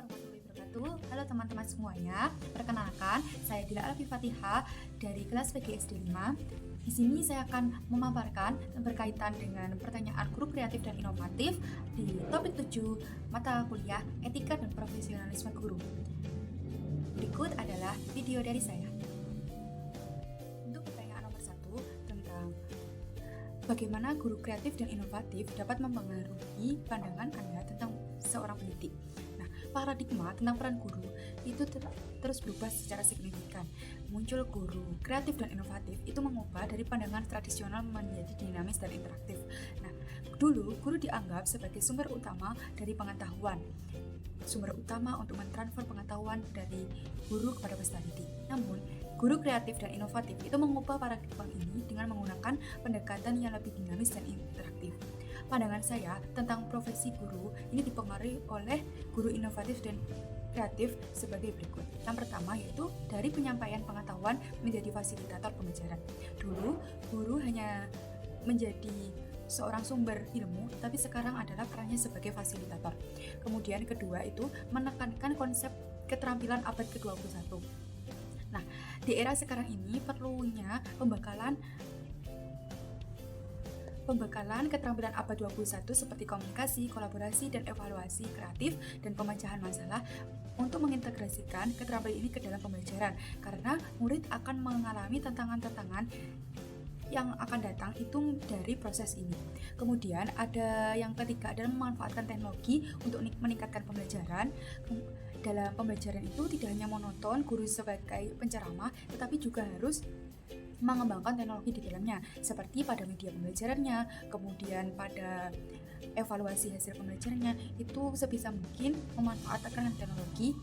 warahmatullahi wabarakatuh. Halo teman-teman semuanya. Perkenalkan, saya Dila Alfi Fatihah dari kelas PGSD 5. Di sini saya akan memaparkan berkaitan dengan pertanyaan guru kreatif dan inovatif di topik 7 mata kuliah Etika dan Profesionalisme Guru. Berikut adalah video dari saya. Untuk pertanyaan nomor 1 tentang bagaimana guru kreatif dan inovatif dapat mempengaruhi pandangan Anda tentang seorang pendidik. Nah, paradigma tentang peran guru itu terus berubah secara signifikan. Muncul guru kreatif dan inovatif itu mengubah dari pandangan tradisional menjadi dinamis dan interaktif. Nah, dulu guru dianggap sebagai sumber utama dari pengetahuan, sumber utama untuk mentransfer pengetahuan dari guru kepada peserta didik. Namun, guru kreatif dan inovatif itu mengubah paradigma ini dengan menggunakan pendekatan yang lebih dinamis dan interaktif. Pandangan saya tentang profesi guru ini dipengaruhi oleh guru inovatif dan kreatif sebagai berikut. Yang pertama yaitu dari penyampaian pengetahuan menjadi fasilitator pembelajaran. Dulu, guru hanya menjadi seorang sumber ilmu, tapi sekarang adalah perannya sebagai fasilitator. Kemudian kedua itu menekankan konsep keterampilan abad ke-21. Nah, di era sekarang ini perlunya pembekalan keterampilan abad 21 seperti komunikasi, kolaborasi, dan evaluasi kreatif dan pemecahan masalah untuk mengintegrasikan keterampilan ini ke dalam pembelajaran, karena murid akan mengalami tantangan-tantangan yang akan datang itu dari proses ini. Kemudian ada yang ketiga adalah memanfaatkan teknologi untuk meningkatkan pembelajaran. Dalam pembelajaran itu tidak hanya monoton guru sebagai penceramah, tetapi juga harus mengembangkan teknologi di dalamnya, seperti pada media pembelajarannya, kemudian pada evaluasi hasil pembelajarannya, itu sebisa mungkin memanfaatkan teknologi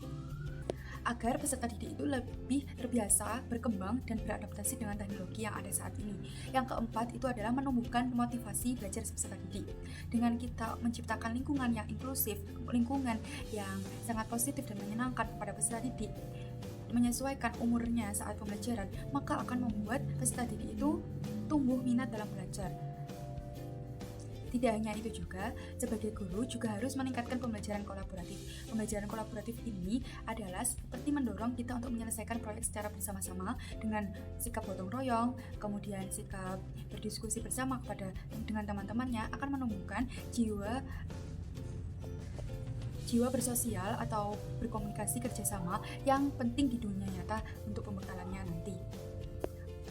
agar peserta didik itu lebih terbiasa berkembang dan beradaptasi dengan teknologi yang ada saat ini. Yang keempat itu adalah menumbuhkan motivasi belajar peserta didik. Dengan kita menciptakan lingkungan yang inklusif, lingkungan yang sangat positif dan menyenangkan kepada peserta didik, menyesuaikan umurnya saat pembelajaran, maka akan membuat peserta didik itu tumbuh minat dalam belajar. Tidak hanya itu juga, sebagai guru juga harus meningkatkan pembelajaran kolaboratif. Pembelajaran kolaboratif ini adalah seperti mendorong kita untuk menyelesaikan proyek secara bersama-sama dengan sikap gotong royong, kemudian sikap berdiskusi bersama dengan teman-temannya akan menumbuhkan jiwa bersosial atau berkomunikasi kerjasama yang penting di dunia nyata untuk pembekalannya nanti.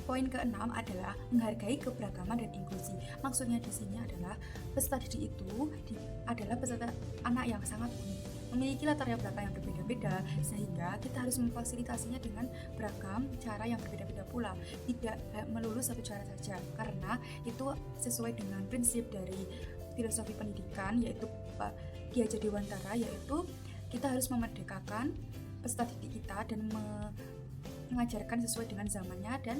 Poin keenam adalah menghargai keberagaman dan inklusi. Maksudnya di sini adalah peserta didik itu adalah peserta anak yang sangat unik, memiliki latar belakang yang berbeda-beda, sehingga kita harus memfasilitasinya dengan beragam cara yang berbeda-beda pula, tidak melulu satu cara saja, karena itu sesuai dengan prinsip dari filosofi pendidikan, yaitu Pak Ki Hajar Dewantara, yaitu kita harus memerdekakan peserta didik kita dan mengajarkan sesuai dengan zamannya dan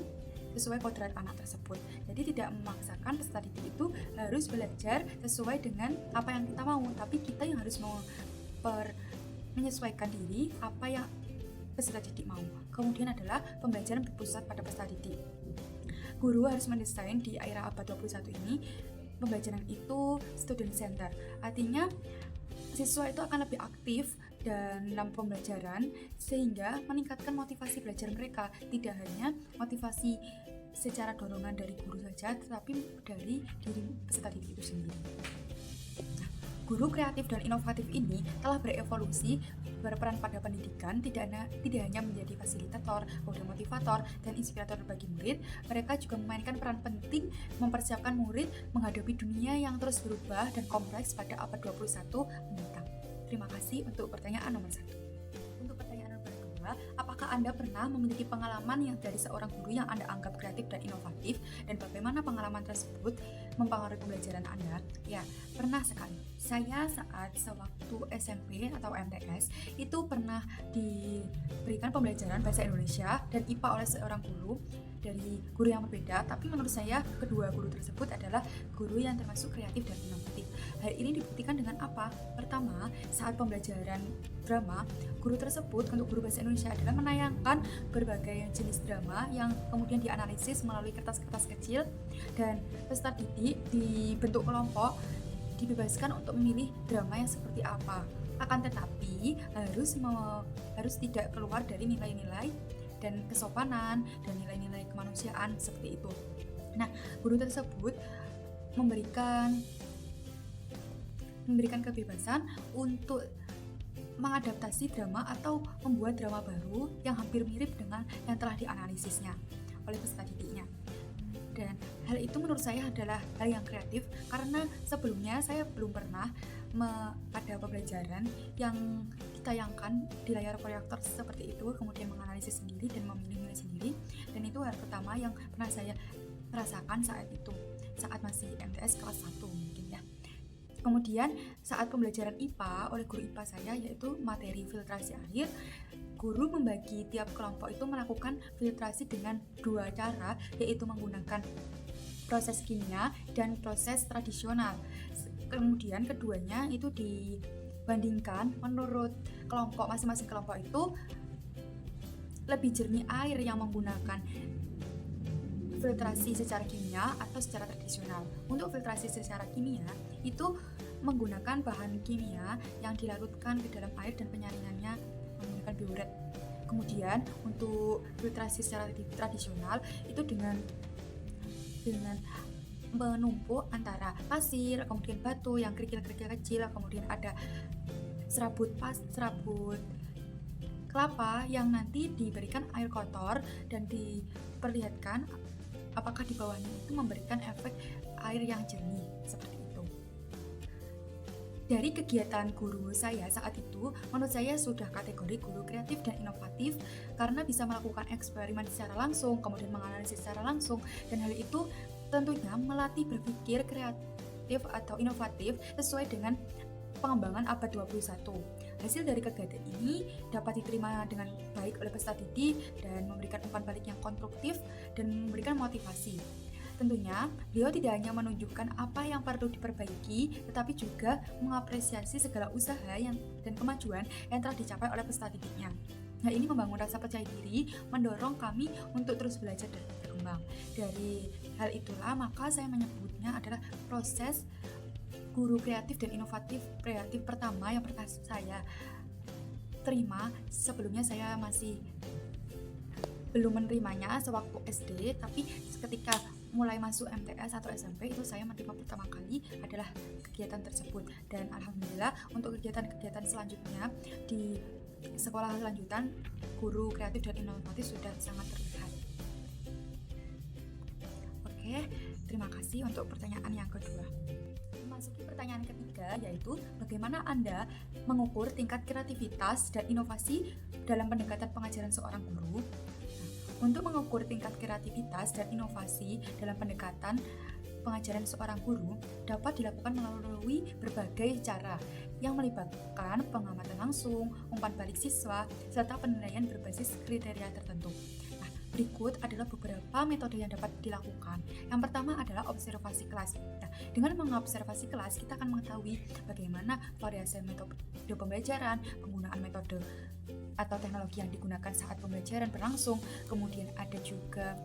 sesuai kodrat anak tersebut. Jadi tidak memaksakan peserta didik itu harus belajar sesuai dengan apa yang kita mau, tapi kita yang harus menyesuaikan diri apa yang peserta didik mau. Kemudian adalah pembelajaran berpusat pada peserta didik. Guru harus mendesain di era abad 21 ini pembelajaran itu student center. Artinya siswa itu akan lebih aktif dalam pembelajaran sehingga meningkatkan motivasi belajar mereka, tidak hanya motivasi secara dorongan dari guru saja, tetapi dari diri peserta didik itu sendiri. Nah, guru kreatif dan inovatif ini telah berevolusi berperan pada pendidikan, tidak hanya menjadi fasilitator, motivator, dan inspirator bagi murid. Mereka juga memainkan peran penting mempersiapkan murid menghadapi dunia yang terus berubah dan kompleks pada abad 21 mendatang. Terima kasih untuk pertanyaan nomor 1. Untuk pertanyaan nomor 2, apakah Anda pernah memiliki pengalaman yang dari seorang guru yang Anda anggap kreatif dan inovatif, dan bagaimana pengalaman tersebut mempengaruhi pembelajaran Anda? Ya, pernah sekali. Saya saat sewaktu SMP atau MTS itu pernah diberikan pembelajaran bahasa Indonesia dan IPA oleh seorang guru dari guru yang berbeda, tapi menurut saya kedua guru tersebut adalah guru yang termasuk kreatif dan inovatif. Hal ini dibuktikan dengan apa? Pertama, saat pembelajaran drama, guru tersebut untuk guru bahasa Indonesia adalah menayangkan berbagai jenis drama yang kemudian dianalisis melalui kertas-kertas kecil, dan peserta didik dibentuk kelompok dibebaskan untuk memilih drama yang seperti apa. Akan tetapi harus tidak keluar dari nilai-nilai dan kesopanan dan nilai-nilai kemanusiaan seperti itu. Nah, guru tersebut memberikan kebebasan untuk mengadaptasi drama atau membuat drama baru yang hampir mirip dengan yang telah dianalisisnya oleh peserta didiknya. Dan hal itu menurut saya adalah hal yang kreatif karena sebelumnya saya belum pernah ada pembelajaran yang ditayangkan di layar proyektor seperti itu, kemudian menganalisis sendiri dan memilih-milih sendiri. Dan itu hal pertama yang pernah saya rasakan saat masih MTS kelas 1 mungkin ya. Kemudian saat pembelajaran IPA oleh guru IPA saya, yaitu materi filtrasi air, guru membagi tiap kelompok itu melakukan filtrasi dengan 2 cara, yaitu menggunakan proses kimia dan proses tradisional. Kemudian keduanya itu dibandingkan menurut kelompok, masing-masing kelompok itu lebih jernih air yang menggunakan filtrasi secara kimia atau secara tradisional. Untuk filtrasi secara kimia itu menggunakan bahan kimia yang dilarutkan ke dalam air dan penyaringannya menggunakan bioret. Kemudian untuk filtrasi secara tradisional itu dengan menumpuk antara pasir, kemudian batu yang kerikil-kerikil kecil, kemudian ada serabut kelapa yang nanti diberikan air kotor dan diperlihatkan apakah di bawahnya itu memberikan efek air yang jernih seperti itu. Dari kegiatan guru saya saat itu, menurut saya sudah kategori guru kreatif dan inovatif karena bisa melakukan eksperimen secara langsung, kemudian menganalisis secara langsung, dan hal itu tentunya melatih berpikir kreatif atau inovatif sesuai dengan pengembangan abad 21. Hasil dari kegiatan ini dapat diterima dengan baik oleh peserta didik dan memberikan umpan balik yang konstruktif dan memberikan motivasi. Tentunya, beliau tidak hanya menunjukkan apa yang perlu diperbaiki, tetapi juga mengapresiasi segala usaha dan kemajuan yang telah dicapai oleh peserta didiknya. Hal ini membangun rasa percaya diri, mendorong kami untuk terus belajar dan berkembang. Dari hal itulah, maka saya menyebutnya adalah proses guru kreatif dan inovatif kreatif pertama yang pernah saya terima. Sebelumnya saya masih belum menerimanya sewaktu SD, tapi ketika mulai masuk MTS atau SMP itu saya menerima pertama kali adalah kegiatan tersebut. Dan alhamdulillah untuk kegiatan-kegiatan selanjutnya di sekolah lanjutan guru kreatif dan inovatif sudah sangat terlihat. Oke, terima kasih untuk pertanyaan yang kedua. Memasuki pertanyaan ketiga, yaitu bagaimana Anda mengukur tingkat kreativitas dan inovasi dalam pendekatan pengajaran seorang guru. Untuk mengukur tingkat kreativitas dan inovasi dalam pendekatan pengajaran seorang guru dapat dilakukan melalui berbagai cara yang melibatkan pengamatan langsung, umpan balik siswa, serta penilaian berbasis kriteria tertentu. Nah, berikut adalah beberapa metode yang dapat dilakukan. Yang pertama adalah observasi kelas. Nah, dengan mengobservasi kelas, kita akan mengetahui bagaimana variasi metode pembelajaran, penggunaan metode atau teknologi yang digunakan saat pembelajaran berlangsung, kemudian ada juga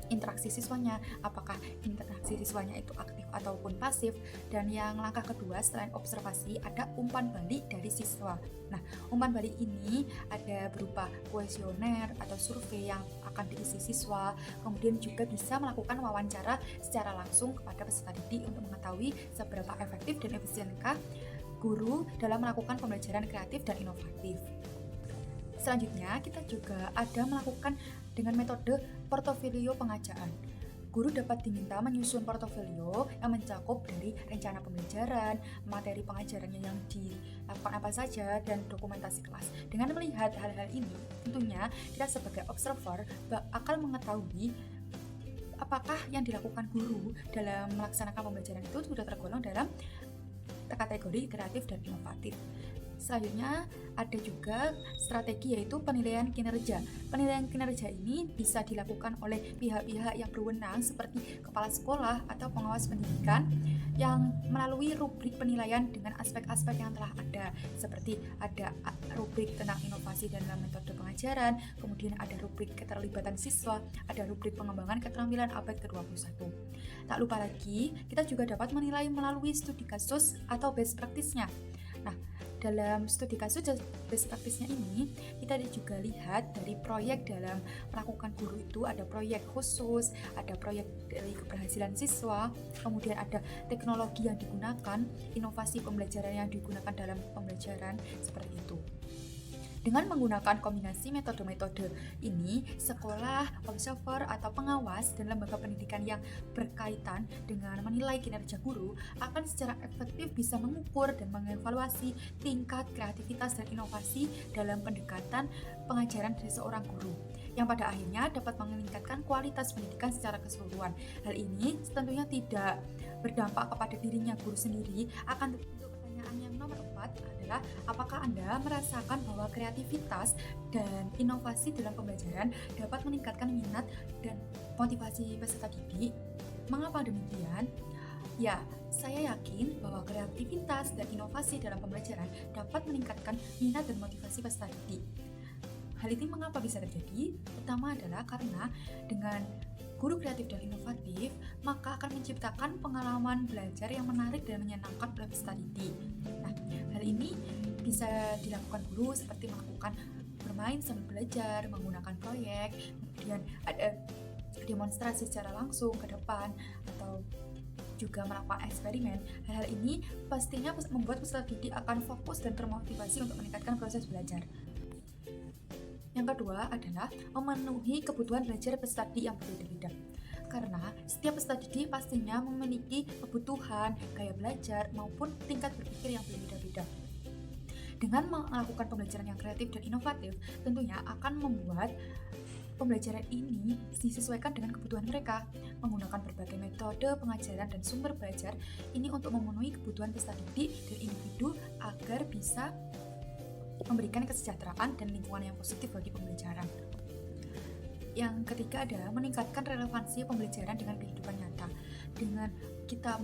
interaksi siswanya, apakah interaksi siswanya itu aktif ataupun pasif. Dan yang langkah kedua selain observasi ada umpan balik dari siswa. Nah, umpan balik ini ada berupa kuesioner atau survei yang akan diisi siswa, kemudian juga bisa melakukan wawancara secara langsung kepada peserta didik untuk mengetahui seberapa efektif dan efisienkah guru dalam melakukan pembelajaran kreatif dan inovatif. Selanjutnya, kita juga ada melakukan dengan metode portofolio pengajaran. Guru dapat diminta menyusun portofolio yang mencakup dari rencana pembelajaran, materi pengajarannya yang dilakukan apa saja, dan dokumentasi kelas. Dengan melihat hal-hal ini, tentunya kita sebagai observer akan mengetahui apakah yang dilakukan guru dalam melaksanakan pembelajaran itu sudah tergolong dalam kategori kreatif dan inovatif. Selanjutnya ada juga strategi yaitu penilaian kinerja. Penilaian kinerja ini bisa dilakukan oleh pihak-pihak yang berwenang seperti kepala sekolah atau pengawas pendidikan yang melalui rubrik penilaian dengan aspek-aspek yang telah ada, seperti ada rubrik tentang inovasi dalam metode pengajaran, kemudian ada rubrik keterlibatan siswa, ada rubrik pengembangan keterampilan abad ke-21. Tak lupa lagi, kita juga dapat menilai melalui studi kasus atau best practice-nya. Nah, dalam studi kasus best practice-nya ini, kita juga lihat dari proyek dalam melakukan guru itu ada proyek khusus, ada proyek dari keberhasilan siswa, kemudian ada teknologi yang digunakan, inovasi pembelajaran yang digunakan dalam pembelajaran, seperti itu. Dengan menggunakan kombinasi metode-metode ini, sekolah, observer, atau pengawas dan lembaga pendidikan yang berkaitan dengan menilai kinerja guru akan secara efektif bisa mengukur dan mengevaluasi tingkat kreativitas dan inovasi dalam pendekatan pengajaran dari seorang guru, yang pada akhirnya dapat meningkatkan kualitas pendidikan secara keseluruhan. Hal ini tentunya tidak berdampak kepada dirinya guru sendiri, akan pertanyaan yang nomor 4 adalah apakah Anda merasakan bahwa kreativitas dan inovasi dalam pembelajaran dapat meningkatkan minat dan motivasi peserta didik? Mengapa demikian? Ya, saya yakin bahwa kreativitas dan inovasi dalam pembelajaran dapat meningkatkan minat dan motivasi peserta didik. Hal ini mengapa bisa terjadi? Pertama adalah karena dengan guru kreatif dan inovatif, maka akan menciptakan pengalaman belajar yang menarik dan menyenangkan oleh peserta didik. Nah, hal ini bisa dilakukan guru seperti melakukan bermain sambil belajar, menggunakan proyek, kemudian ada demonstrasi secara langsung ke depan, atau juga melakukan eksperimen. Hal-hal ini pastinya membuat peserta didik akan fokus dan termotivasi untuk meningkatkan proses belajar. Yang kedua adalah memenuhi kebutuhan belajar peserta didik yang berbeda-beda. Karena setiap peserta didik pastinya memiliki kebutuhan, gaya belajar, maupun tingkat berpikir yang berbeda-beda. Dengan melakukan pembelajaran yang kreatif dan inovatif, tentunya akan membuat pembelajaran ini disesuaikan dengan kebutuhan mereka, menggunakan berbagai metode pengajaran dan sumber belajar ini untuk memenuhi kebutuhan peserta didik dan individu agar bisa memberikan kesejahteraan dan lingkungan yang positif bagi pembelajaran. Yang ketiga adalah meningkatkan relevansi pembelajaran dengan kehidupan nyata. Dengan kita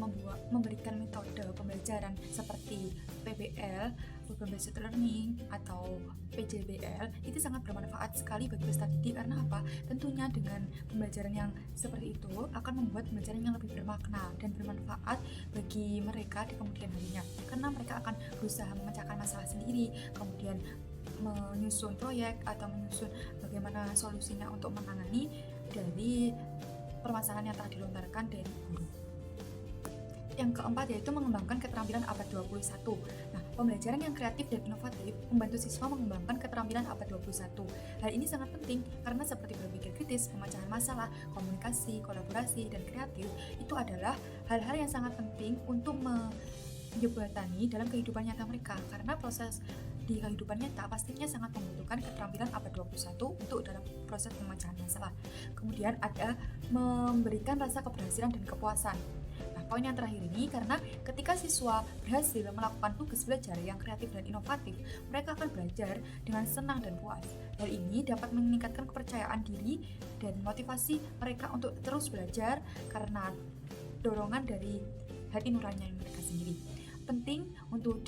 memberikan metode pembelajaran seperti PBL, Program Based Learning, atau PJBL, itu sangat bermanfaat sekali bagi peserta didik. Karena apa? Tentunya dengan pembelajaran yang seperti itu akan membuat pembelajaran yang lebih bermakna dan bermanfaat bagi mereka di kemudian harinya. Karena mereka akan berusaha memecahkan masalah sendiri, kemudian menyusun proyek atau menyusun bagaimana solusinya untuk menangani dari permasalahan yang telah dilontarkan dari guru. Yang keempat yaitu mengembangkan keterampilan abad 21. Nah, pembelajaran yang kreatif dan inovatif membantu siswa mengembangkan keterampilan abad 21. Hal ini sangat penting karena seperti berpikir kritis, pemecahan masalah, komunikasi, kolaborasi, dan kreatif itu adalah hal-hal yang sangat penting untuk menjembatani dalam kehidupan nyata mereka, karena proses di kehidupan nyata pastinya sangat membutuhkan keterampilan abad 21 untuk dalam proses pemecahan masalah. Kemudian ada memberikan rasa keberhasilan dan kepuasan. Nah, poin yang terakhir ini karena ketika siswa berhasil melakukan tugas belajar yang kreatif dan inovatif, mereka akan belajar dengan senang dan puas. Hal ini dapat meningkatkan kepercayaan diri dan motivasi mereka untuk terus belajar karena dorongan dari hati nurani mereka sendiri. Penting untuk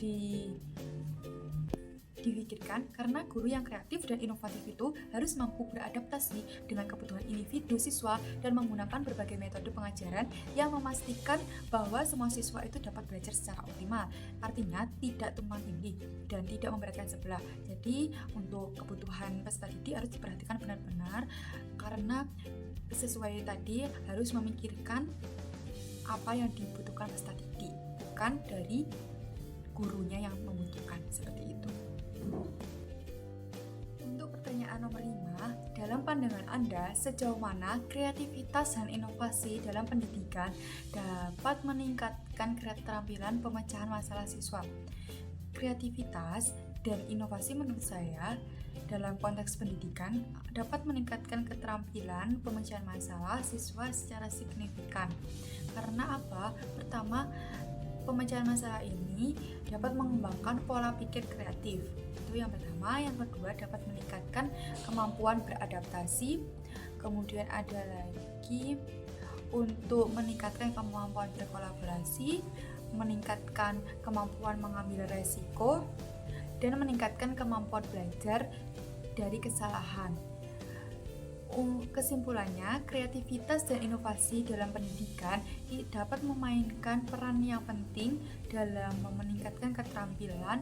dipikirkan karena guru yang kreatif dan inovatif itu harus mampu beradaptasi dengan kebutuhan individu siswa dan menggunakan berbagai metode pengajaran yang memastikan bahwa semua siswa itu dapat belajar secara optimal. Artinya tidak tumpang tindih dan tidak memberatkan sebelah. Jadi untuk kebutuhan peserta didik harus diperhatikan benar-benar karena sesuai tadi harus memikirkan apa yang dibutuhkan peserta didik, bukan dari gurunya yang membutuhkan, seperti itu. Untuk pertanyaan nomor 5, dalam pandangan Anda, sejauh mana kreativitas dan inovasi dalam pendidikan dapat meningkatkan keterampilan pemecahan masalah siswa? Kreativitas dan inovasi menurut saya dalam konteks pendidikan dapat meningkatkan keterampilan pemecahan masalah siswa secara signifikan. Karena apa? Pertama, pemecahan masalah ini dapat mengembangkan pola pikir kreatif. Itu yang pertama. Yang kedua, dapat meningkatkan kemampuan beradaptasi. Kemudian ada lagi untuk meningkatkan kemampuan berkolaborasi, meningkatkan kemampuan mengambil resiko, dan meningkatkan kemampuan belajar dari kesalahan. Kesimpulannya, kreativitas dan inovasi dalam pendidikan dapat memainkan peran yang penting dalam meningkatkan keterampilan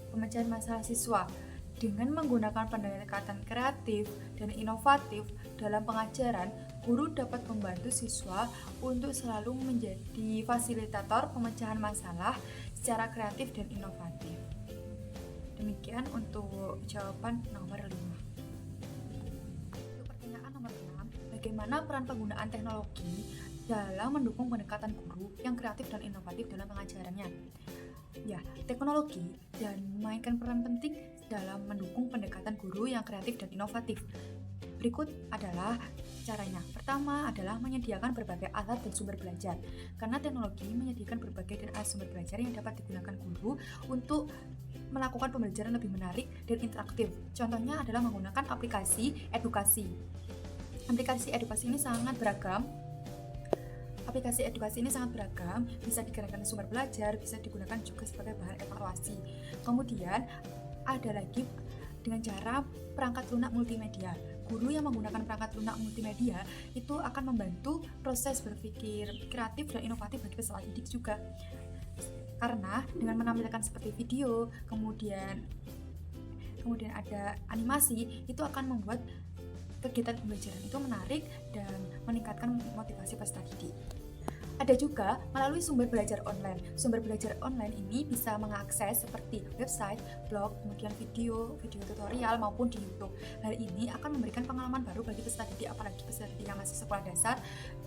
pemecahan masalah siswa. Dengan menggunakan pendekatan kreatif dan inovatif dalam pengajaran, guru dapat membantu siswa untuk selalu menjadi fasilitator pemecahan masalah secara kreatif dan inovatif. Demikian untuk jawaban nomor 5. Untuk pertanyaan nomor 6, bagaimana peran penggunaan teknologi dalam mendukung pendekatan guru yang kreatif dan inovatif dalam pengajarannya? Ya, teknologi dan memainkan peran penting dalam mendukung pendekatan guru yang kreatif dan inovatif. Berikut adalah caranya. Pertama adalah menyediakan berbagai alat dan sumber belajar. Karena teknologi menyediakan berbagai alat sumber belajar yang dapat digunakan guru untuk melakukan pembelajaran lebih menarik dan interaktif. Contohnya adalah menggunakan aplikasi edukasi. Aplikasi edukasi ini sangat beragam. Bisa digunakan sumber belajar, bisa digunakan juga sebagai bahan evaluasi. Kemudian ada lagi dengan cara perangkat lunak multimedia. Guru yang menggunakan perangkat lunak multimedia itu akan membantu proses berpikir kreatif dan inovatif bagi peserta didik juga. Karena dengan menampilkan seperti video, kemudian ada animasi, itu akan membuat kegiatan pembelajaran itu menarik dan meningkatkan motivasi peserta didik. Ada juga melalui sumber belajar online. Sumber belajar online ini bisa mengakses seperti website, blog, kemudian video tutorial maupun di YouTube. Hal ini akan memberikan pengalaman baru bagi peserta didik, apalagi peserta didik yang masih sekolah dasar.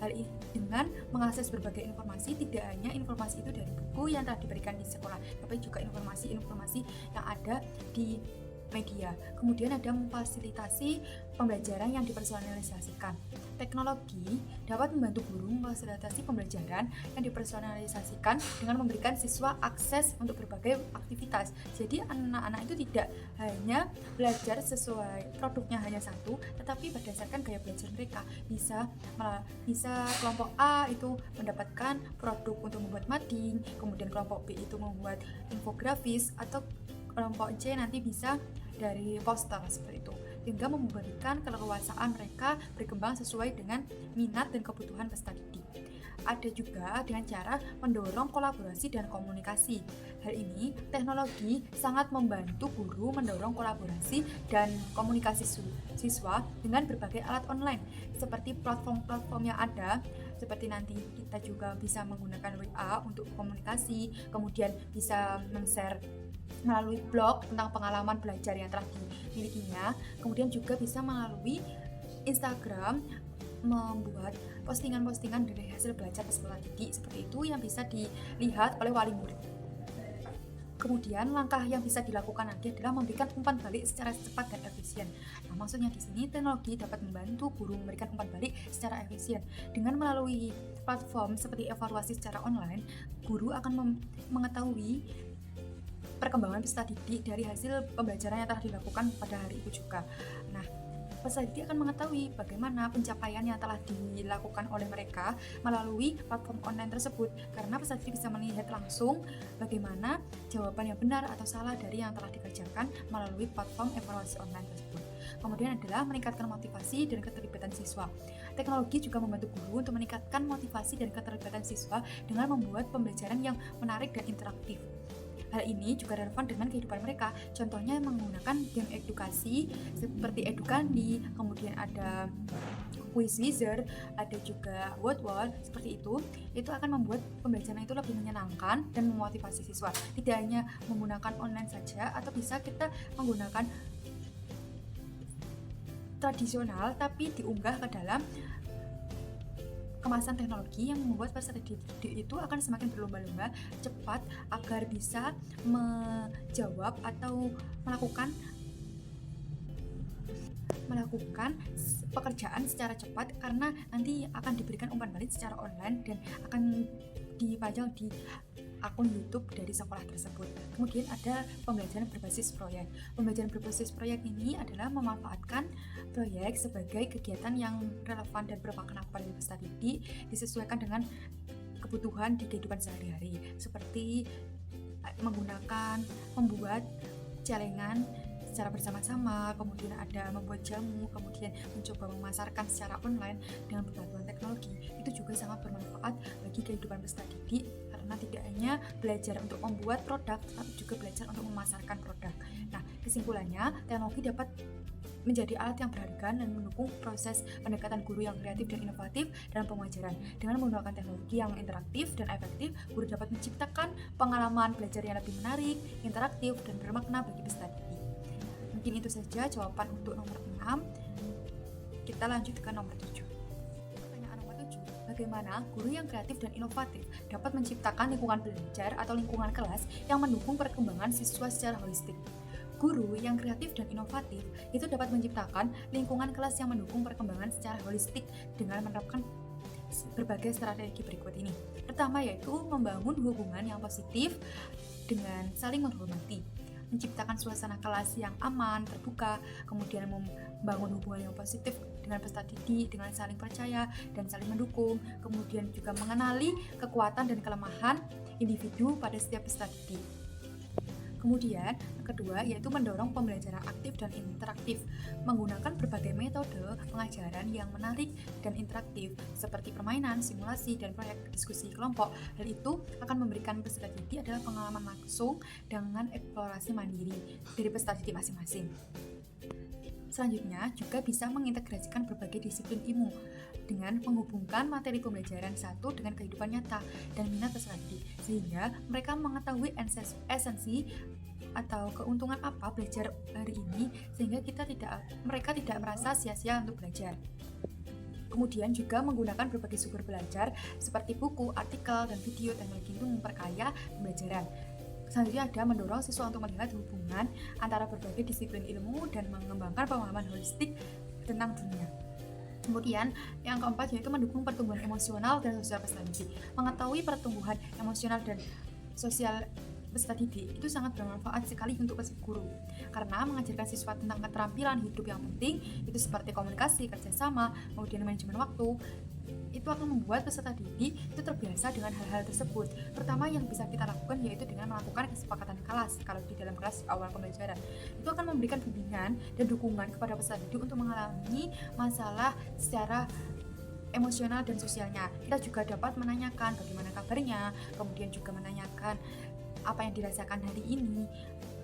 Hal ini dengan mengakses berbagai informasi, tidak hanya informasi itu dari buku yang telah diberikan di sekolah, tapi juga informasi-informasi yang ada di media. Kemudian ada memfasilitasi pembelajaran yang dipersonalisasikan. Teknologi dapat membantu guru memfasilitasi pembelajaran yang dipersonalisasikan dengan memberikan siswa akses untuk berbagai aktivitas. Jadi anak-anak itu tidak hanya belajar sesuai produknya hanya satu, tetapi berdasarkan gaya belajar mereka. Bisa kelompok A itu mendapatkan produk untuk membuat mading, kemudian kelompok B itu membuat infografis, atau kelompok C nanti bisa dari poster seperti itu, sehingga memberikan keleluasaan mereka berkembang sesuai dengan minat dan kebutuhan peserta didik. Ada juga dengan cara mendorong kolaborasi dan komunikasi. Hal ini, teknologi sangat membantu guru mendorong kolaborasi dan komunikasi siswa dengan berbagai alat online, seperti platform-platform yang ada, seperti nanti kita juga bisa menggunakan WA untuk komunikasi, kemudian bisa men-share melalui blog tentang pengalaman belajar yang telah dimilikinya, kemudian juga bisa melalui Instagram membuat postingan-postingan dari hasil belajar peserta didik seperti itu yang bisa dilihat oleh wali murid. Kemudian langkah yang bisa dilakukan nanti adalah memberikan umpan balik secara cepat dan efisien. Nah, maksudnya di sini teknologi dapat membantu guru memberikan umpan balik secara efisien. Dengan melalui platform seperti evaluasi secara online, guru akan mengetahui perkembangan peserta didik dari hasil pembelajaran yang telah dilakukan pada hari itu juga. Nah, peserta didik akan mengetahui bagaimana pencapaian yang telah dilakukan oleh mereka melalui platform online tersebut, karena peserta didik bisa melihat langsung bagaimana jawaban yang benar atau salah dari yang telah dikerjakan melalui platform evaluasi online tersebut. Kemudian adalah meningkatkan motivasi dan keterlibatan siswa. Teknologi juga membantu guru untuk meningkatkan motivasi dan keterlibatan siswa dengan membuat pembelajaran yang menarik dan interaktif. Hal ini juga relevan dengan kehidupan mereka. Contohnya menggunakan game edukasi seperti Edukandi, kemudian ada Quiz Wizard, ada juga Word Wall, seperti itu. Itu akan membuat pembelajaran itu lebih menyenangkan dan memotivasi siswa. Tidak hanya menggunakan online saja, atau bisa kita menggunakan tradisional tapi diunggah ke dalam kemasan teknologi yang membuat peserta didik itu akan semakin berlomba-lomba cepat agar bisa menjawab atau melakukan pekerjaan secara cepat, karena nanti akan diberikan umpan balik secara online dan akan dipajang di akun YouTube dari sekolah tersebut. Kemudian ada pembelajaran berbasis proyek. Pembelajaran berbasis proyek ini adalah memanfaatkan proyek sebagai kegiatan yang relevan dan bermakna kepada peserta didik, disesuaikan dengan kebutuhan di kehidupan sehari-hari, seperti membuat celengan secara bersama-sama, kemudian ada membuat jamu, kemudian mencoba memasarkan secara online dengan bantuan teknologi. Itu juga sangat bermanfaat bagi kehidupan peserta didik, karena tidak hanya belajar untuk membuat produk, tapi juga belajar untuk memasarkan produk. Nah, kesimpulannya, teknologi dapat menjadi alat yang berharga dan mendukung proses pendekatan guru yang kreatif dan inovatif dalam pengajaran. Dengan menggunakan teknologi yang interaktif dan efektif, guru dapat menciptakan pengalaman belajar yang lebih menarik, interaktif, dan bermakna bagi peserta didik. Mungkin itu saja jawaban untuk nomor 6. Kita lanjut ke nomor 7. Pertanyaan nomor 7. Bagaimana guru yang kreatif dan inovatif dapat menciptakan lingkungan belajar atau lingkungan kelas yang mendukung perkembangan siswa secara holistik? Guru yang kreatif dan inovatif itu dapat menciptakan lingkungan kelas yang mendukung perkembangan secara holistik dengan menerapkan berbagai strategi berikut ini. Pertama yaitu membangun hubungan yang positif dengan saling menghormati, menciptakan suasana kelas yang aman, terbuka, kemudian membangun hubungan yang positif dengan peserta didik dengan saling percaya dan saling mendukung, kemudian juga mengenali kekuatan dan kelemahan individu pada setiap peserta didik. Kemudian, yang kedua yaitu mendorong pembelajaran aktif dan interaktif, menggunakan berbagai metode pengajaran yang menarik dan interaktif seperti permainan, simulasi, dan proyek diskusi kelompok. Hal itu akan memberikan peserta didik adalah pengalaman langsung dengan eksplorasi mandiri dari peserta didik masing-masing. Selanjutnya, juga bisa mengintegrasikan berbagai disiplin ilmu dengan menghubungkan materi pembelajaran satu dengan kehidupan nyata dan minat peserta didik, sehingga mereka mengetahui esensi atau keuntungan apa belajar hari ini, sehingga mereka tidak merasa sia-sia untuk belajar. Kemudian juga menggunakan berbagai sumber belajar seperti buku, artikel, dan video. Teknologi itu memperkaya pembelajaran. Selanjutnya ada mendorong siswa untuk melihat hubungan antara berbagai disiplin ilmu dan mengembangkan pemahaman holistik tentang dunia. Kemudian yang keempat yaitu mendukung pertumbuhan emosional dan sosial peserta didik. Mengetahui pertumbuhan emosional dan sosial peserta didik itu sangat bermanfaat sekali untuk guru, karena mengajarkan siswa tentang keterampilan hidup yang penting, itu seperti komunikasi, kerjasama, kemudian manajemen waktu. Itu akan membuat peserta didik itu terbiasa dengan hal-hal tersebut. Pertama yang bisa kita lakukan yaitu dengan melakukan kesepakatan kelas. Kalau di dalam kelas awal pembelajaran, itu akan memberikan bimbingan dan dukungan kepada peserta didik untuk mengalami masalah secara emosional dan sosialnya. Kita juga dapat menanyakan bagaimana kabarnya, kemudian juga menanyakan apa yang dirasakan hari ini,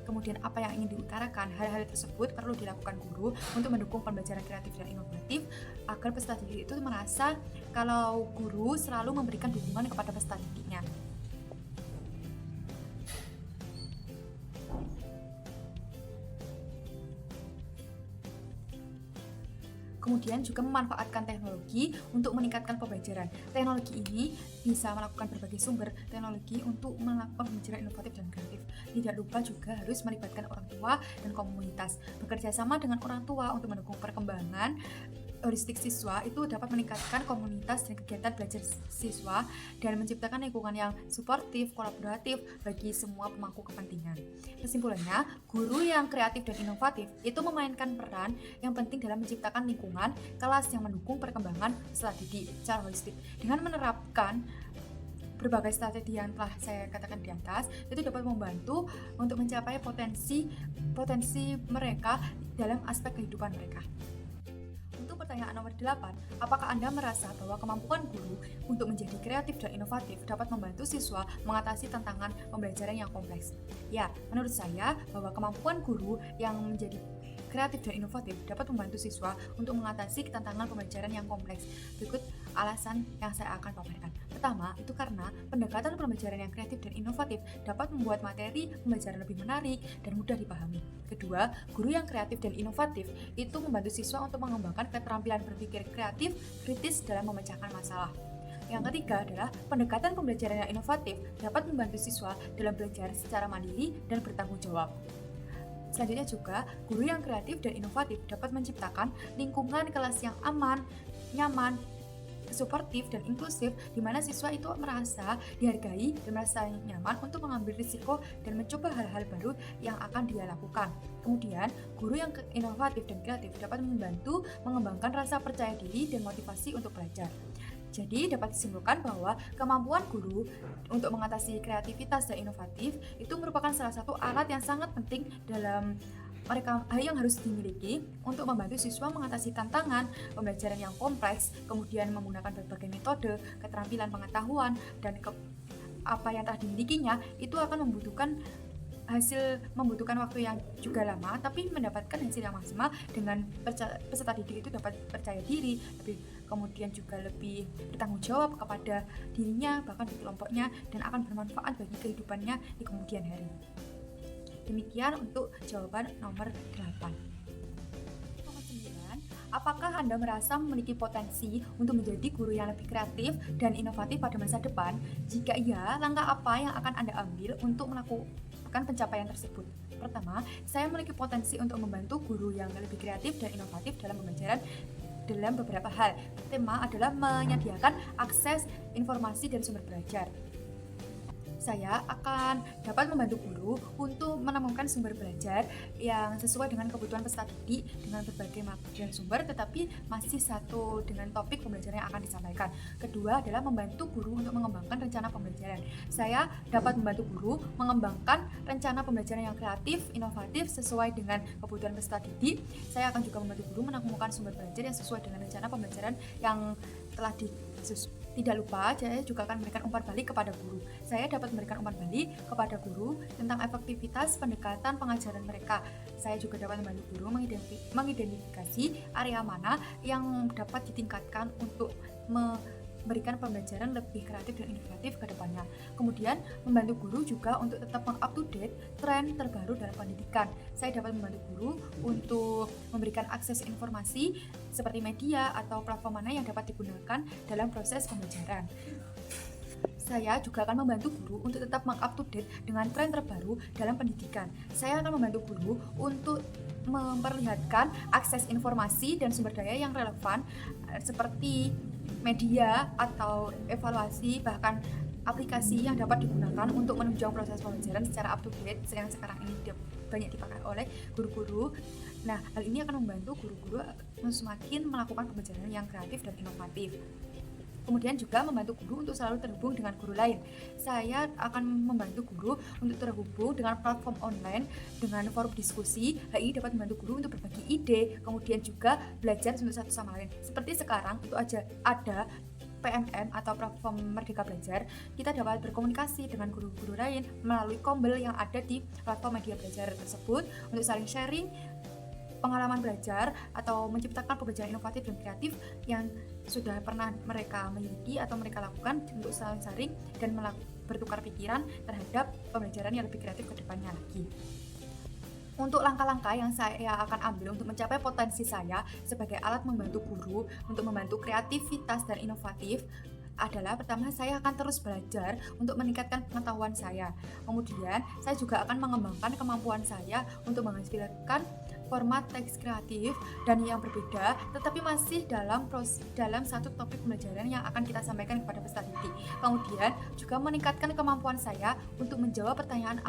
kemudian apa yang ingin diutarakan. Hal-hal tersebut perlu dilakukan guru untuk mendukung pembelajaran kreatif dan inovatif agar peserta didik itu merasa kalau guru selalu memberikan dukungan kepada peserta didiknya. Kemudian juga memanfaatkan teknologi untuk meningkatkan pembelajaran. Teknologi ini bisa melakukan berbagai sumber teknologi untuk melakukan pembelajaran inovatif dan kreatif. Tidak lupa juga harus melibatkan orang tua dan komunitas. Bekerja sama dengan orang tua untuk mendukung perkembangan holistik siswa itu dapat meningkatkan komunitas dan kegiatan belajar siswa dan menciptakan lingkungan yang suportif, kolaboratif bagi semua pemangku kepentingan. Kesimpulannya, guru yang kreatif dan inovatif itu memainkan peran yang penting dalam menciptakan lingkungan kelas yang mendukung perkembangan peserta didik secara holistik. Dengan menerapkan berbagai strategi yang telah saya katakan di atas, itu dapat membantu untuk mencapai potensi mereka dalam aspek kehidupan mereka. Untuk pertanyaan nomor 8, apakah Anda merasa bahwa kemampuan guru untuk menjadi kreatif dan inovatif dapat membantu siswa mengatasi tantangan pembelajaran yang kompleks? Ya, menurut saya bahwa kemampuan guru yang menjadi kreatif dan inovatif dapat membantu siswa untuk mengatasi tantangan pembelajaran yang kompleks. Berikut alasan yang saya akan paparkan. Pertama, itu karena pendekatan pembelajaran yang kreatif dan inovatif dapat membuat materi pembelajaran lebih menarik dan mudah dipahami. Kedua, guru yang kreatif dan inovatif itu membantu siswa untuk mengembangkan keterampilan berpikir kreatif, kritis dalam memecahkan masalah. Yang ketiga adalah pendekatan pembelajaran yang inovatif dapat membantu siswa dalam belajar secara mandiri dan bertanggung jawab. Selanjutnya juga, guru yang kreatif dan inovatif dapat menciptakan lingkungan kelas yang aman, nyaman, suportif dan inklusif, di mana siswa itu merasa dihargai dan merasa nyaman untuk mengambil risiko dan mencoba hal-hal baru yang akan dia lakukan. Kemudian, guru yang inovatif dan kreatif dapat membantu mengembangkan rasa percaya diri dan motivasi untuk belajar. Jadi dapat disimpulkan bahwa kemampuan guru untuk mengatasi kreativitas dan inovatif itu merupakan salah satu alat yang sangat penting dalam mereka yang harus dimiliki untuk membantu siswa mengatasi tantangan pembelajaran yang kompleks, kemudian menggunakan berbagai metode, keterampilan pengetahuan, dan apa yang telah dimilikinya itu akan membutuhkan waktu yang juga lama, tapi mendapatkan hasil yang maksimal dengan peserta didik itu dapat percaya diri, kemudian juga lebih bertanggung jawab kepada dirinya, bahkan di kelompoknya, dan akan bermanfaat bagi kehidupannya di kemudian hari. Demikian untuk jawaban nomor 8. Nomor 9, apakah Anda merasa memiliki potensi untuk menjadi guru yang lebih kreatif dan inovatif pada masa depan? Jika iya, langkah apa yang akan Anda ambil untuk melakukan pencapaian tersebut? Pertama, saya memiliki potensi untuk membantu guru yang lebih kreatif dan inovatif dalam pembelajaran dalam beberapa hal. Pertama adalah menyediakan akses informasi dan sumber belajar. Saya akan dapat membantu guru untuk menemukan sumber belajar yang sesuai dengan kebutuhan peserta didik dengan berbagai macam sumber, tetapi masih satu dengan topik pembelajaran yang akan disampaikan. Kedua adalah membantu guru untuk mengembangkan rencana pembelajaran. Saya dapat membantu guru mengembangkan rencana pembelajaran yang kreatif, inovatif, sesuai dengan kebutuhan peserta didik. Saya akan juga membantu guru menemukan sumber belajar yang sesuai dengan rencana pembelajaran yang telah disusun. Tidak lupa, saya juga akan memberikan umpan balik kepada guru. Saya dapat memberikan umpan balik kepada guru tentang efektivitas pendekatan pengajaran mereka. Saya juga dapat membantu guru mengidentifikasi area mana yang dapat ditingkatkan untuk memberikan pembelajaran lebih kreatif dan inovatif ke depannya. Kemudian, membantu guru juga untuk tetap meng-up-to-date tren terbaru dalam pendidikan. Saya dapat membantu guru untuk memberikan akses informasi seperti media atau platform mana yang dapat digunakan dalam proses pembelajaran. Saya juga akan membantu guru untuk tetap meng-up-to-date dengan tren terbaru dalam pendidikan. Saya akan membantu guru untuk memperlihatkan akses informasi dan sumber daya yang relevan seperti media atau evaluasi, bahkan aplikasi yang dapat digunakan untuk menunjang proses pembelajaran secara up-to-date yang sekarang ini banyak dipakai oleh guru-guru. Nah, hal ini akan membantu guru-guru semakin melakukan pembelajaran yang kreatif dan inovatif. Kemudian juga membantu guru untuk selalu terhubung dengan guru lain. Saya akan membantu guru untuk terhubung dengan platform online, dengan forum diskusi. Hal ini dapat membantu guru untuk berbagi ide, kemudian juga belajar untuk satu sama lain. Seperti sekarang itu aja ada PMM atau platform Merdeka Belajar, kita dapat berkomunikasi dengan guru-guru lain melalui kombel yang ada di platform media belajar tersebut untuk saling sharing pengalaman belajar atau menciptakan pembelajaran inovatif dan kreatif yang sudah pernah mereka miliki atau mereka lakukan untuk saling sharing dan bertukar pikiran terhadap pembelajaran yang lebih kreatif ke depannya lagi. Untuk langkah-langkah yang saya akan ambil untuk mencapai potensi saya sebagai alat membantu guru untuk membantu kreativitas dan inovatif adalah pertama, saya akan terus belajar untuk meningkatkan pengetahuan saya. Kemudian, saya juga akan mengembangkan kemampuan saya untuk menghasilkan format teks kreatif dan yang berbeda, tetapi masih dalam satu topik pembelajaran yang akan kita sampaikan kepada peserta didik. Kemudian, juga meningkatkan kemampuan saya untuk menjawab pertanyaan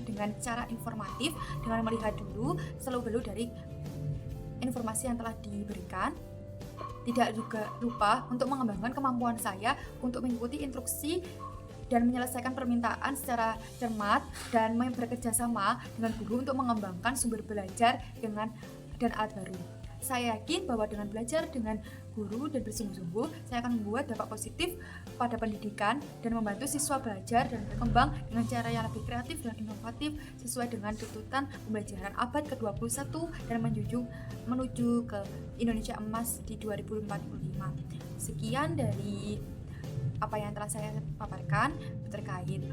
dengan cara informatif dengan melihat dulu seluk-beluk dari informasi yang telah diberikan. Tidak juga lupa untuk mengembangkan kemampuan saya untuk mengikuti instruksi dan menyelesaikan permintaan secara cermat dan bekerja sama dengan guru untuk mengembangkan sumber belajar dan alat baru. Saya yakin bahwa dengan belajar dengan guru dan bersungguh-sungguh, saya akan membuat dampak positif pada pendidikan dan membantu siswa belajar dan berkembang dengan cara yang lebih kreatif dan inovatif sesuai dengan tuntutan pembelajaran abad ke-21 dan menuju ke Indonesia Emas di 2045. Sekian dari apa yang telah saya paparkan terkait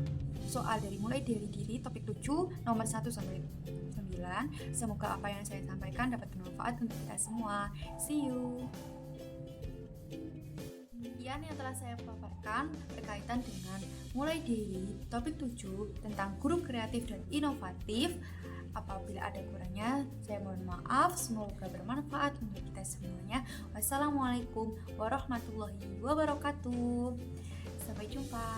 soal mulai dari diri topik 7 nomor 1 sampai 9. Semoga apa yang saya sampaikan dapat bermanfaat untuk kita semua. See you. Demikian yang telah saya paparkan berkaitan dengan mulai dari topik 7 tentang guru kreatif dan inovatif. Apabila ada kurangnya, saya mohon maaf. Semoga bermanfaat untuk kita semuanya. Wassalamualaikum warahmatullahi wabarakatuh. Sampai jumpa.